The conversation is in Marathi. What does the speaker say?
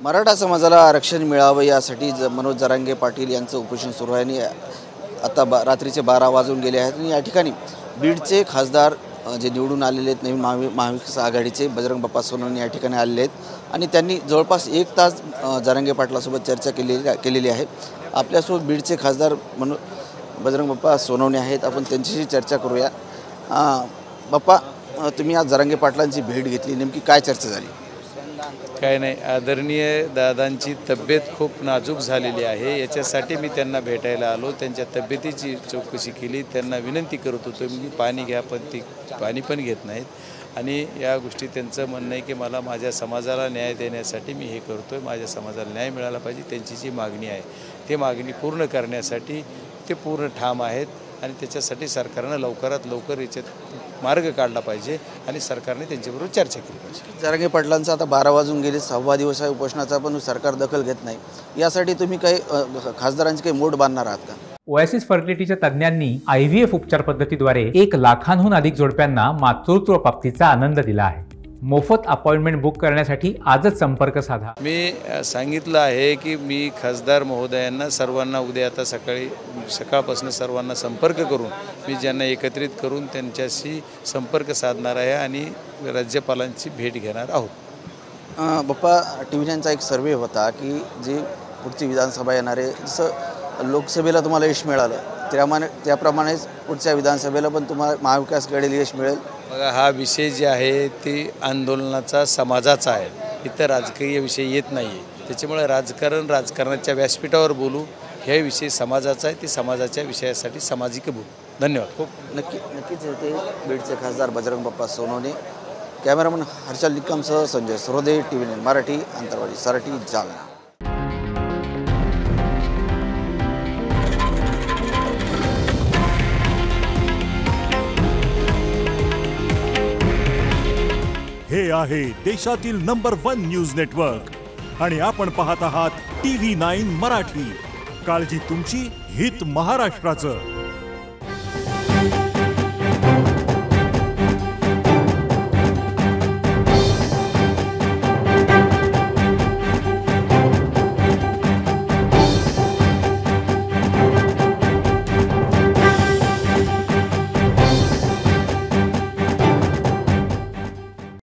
मराठा समाजाला आरक्षण मिळावं यासाठी मनोज जरांगे पाटील यांचं उपोषण सुरू आहे आणि आता रात्रीचे 12 वाजून गेले आहेत आणि या ठिकाणी बीडचे खासदार जे निवडून आलेले आहेत नवीन महाविकास आघाडीचे बजरंग बाप्पा सोनवणे या ठिकाणी आलेले आहेत आणि त्यांनी जवळपास 1 तास जरांगे पाटलासोबत चर्चा केलेली आहे। आपल्यासोबत बीडचे खासदार बजरंग बाप्पा सोनवणे आहेत, आपण त्यांच्याशी चर्चा करूया। बाप्पा, तुम्ही आज जरांगे पाटलांची भेट घेतली, नेमकी काय चर्चा झाली? काय नाही, आदरणीय दादांची तब्येत खूप नाजूक झालेली आहे, याच्यासाठी मी त्यांना भेटायला आलो। त्यांच्या तब्येतीची चौकशी केली, त्यांना विनंती करत होतो मी पाणी घ्या, पण ती पाणी पण घेत नाहीत आणि या गोष्टी त्यांचं म्हणणं आहे की मला माझ्या समाजाला न्याय देण्यासाठी मी हे करतोय, माझ्या समाजाला न्याय मिळाला पाहिजे, त्यांची जी मागणी आहे ती मागणी पूर्ण करण्यासाठी ते पूर्ण ठाम आहेत आणि त्याच्यासाठी सरकारनं लवकरात लवकर याच्यात मार्ग काढला पाहिजे आणि सरकारने त्यांच्याबरोबर चर्चा केली पाहिजे। जरांगे पाटलांचा आता 12 वाजून गेले, 6वा दिवस आहे उपोषणाचा, पण सरकार दखल घेत नाही। यासाठी तुम्ही काही खासदारांची काही मोड बांधणार आहात का? ओएसिस फर्टिलिटीच्या तज्ञांनी IVF उपचार पद्धतीद्वारे 1 लाखांहून अधिक जोडप्यांना मातृत्व प्राप्तीचा आनंद दिला आहे। मोफत अपॉइंटमेंट बुक करण्यासाठी आजच संपर्क साधा। मी सांगितलं आहे की मी खासदार महोदयांना सर्वांना उद्या आता सकाळपासून सर्वांना संपर्क करून मी ज्यांना एकत्रित करून त्यांच्याशी संपर्क साधणार आहे आणि राज्यपालांची भेट घेणार आहोत। बाप्पा, टीव्हीचा एक सर्वे होता की जी पुढची विधानसभा येणार आहे, जसं लोकसभेला तुम्हाला यश मिळालं त्याप्रमाणेच पुढच्या विधानसभेला पण तुम्हाला महाविकास आघाडीला यश मिळेल? बघा, हा विषय जे आहे ते आंदोलनाचा समाजाचा आहे, इथं राजकीय विषय येत नाही आहे, त्याच्यामुळे राजकारणाच्या व्यासपीठावर बोलू, हे विषय समाजाचा आहे, ते समाजाच्या विषयासाठी सामाजिक बोलू। धन्यवाद। खूप नक्कीच ते बीडचे खासदार बजरंग बाप्पा सोनवणे। कॅमेरामन हर्षल निकमसह संजय सरोदे, TV9 मराठी, अंतरवाडी, सराटी, जालना। हे आहे देशातील नंबर 1 न्यूज नेटवर्क आणि आपण पाहत आहात TV9 मराठी। काळजी तुमची, हित महाराष्ट्राचं।